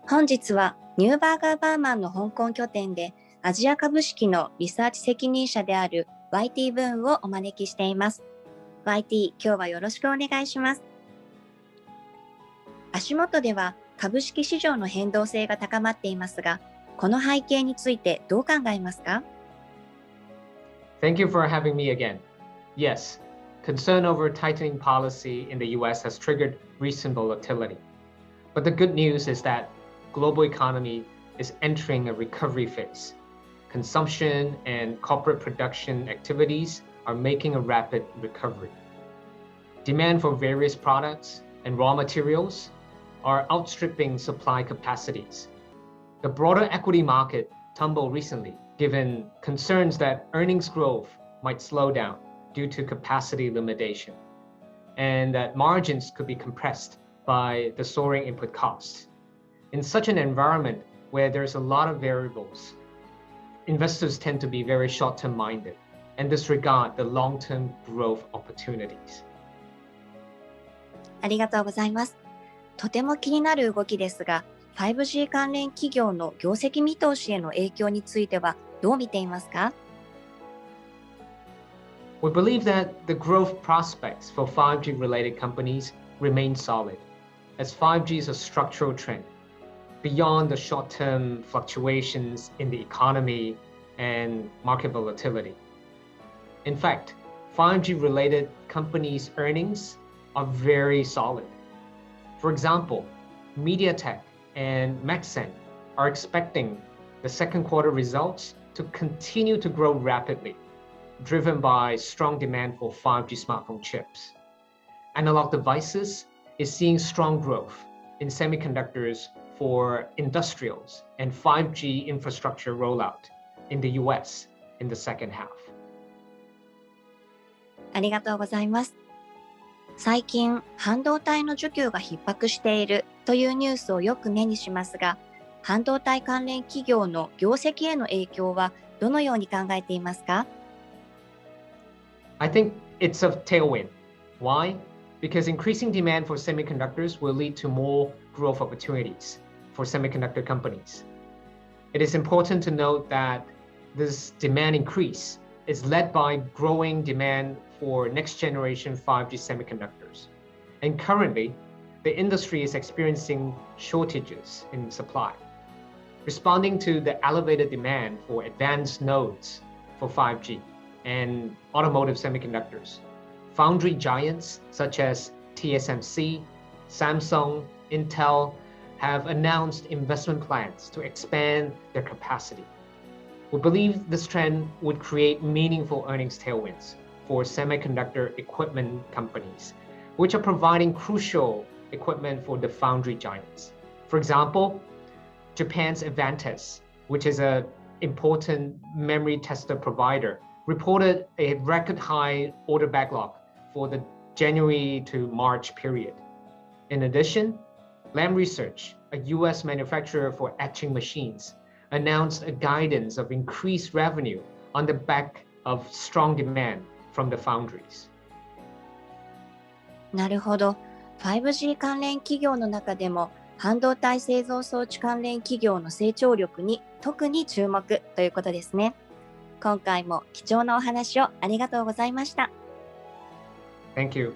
本日はニューバーガーバーマンの香港拠点でアジア株式のリサーチ責任者である YT ブーンをお招きしています。YT、今日はよろしくお願いします。足元では株式市場の変動性が高まっていますが、この背景についてどう考えますか？ Thank you for having me again. Yes, concern over tightening policy in the US has triggered recent volatility. But the good news is that global economy is entering a recovery phase. Consumption and corporate production activities are making a rapid recovery. Demand for various products and raw materials are outstripping supply capacities. The broader equity market tumbled recently, given concerns that earnings growth might slow down due to capacity limitation, and that margins could be compressed by the soaring input costs. In such an environment where there's a lot of variables, investors tend to be very short-term minded and disregard the long-term growth opportunities. ありがとうございます。とても気になる動きですが、5G 関連企業の業績見通しへの影響についてはどう見ていますか？ We believe that the growth prospects for 5G related companies remain solid, as 5G is a structural trend beyond the short-term fluctuations in the economy and market volatility. In fact, 5G related companies' earnings are very solid. For example, MediaTek and Maxen are expecting the second quarter results to continue to grow rapidly, driven by strong demand for 5G smartphone chips. Analog devices is seeing strong growth in semiconductors for industrials and 5G infrastructure rollout in the US in the second half. ありがとうございます。最近、半導体の需給が逼迫しているというニュースをよく目にしますが、半導体関連企業の業績への影響はどのように考えていますか？ I think it's a tailwind. Why? Because increasing demand for semiconductors will lead to more growth opportunities for semiconductor companies. It is important to note that this demand increase is led by growing demand for next generation 5G semiconductors. And currently, the industry is experiencing shortages in supply. Responding to the elevated demand for advanced nodes for 5G and automotive semiconductors, foundry giants such as TSMC, Samsung, Intel have announced investment plans to expand their capacity. We believe this trend would create meaningful earnings tailwinds for semiconductor equipment companies, which are providing crucial equipment for the foundry giants. For example, Japan's Advantest, which is an important memory tester provider, reported a record high order backlog for the January to March period. In addition, Lam Research, a US manufacturer for etching machines, announced a guidance of increased revenue on the back of strong demand from the foundries. なるほど。5G 関連企業の中でも半導体製造装置関連企業の成長力に特に注目ということですね。今回も貴重なお話をありがとうございました。Thank you.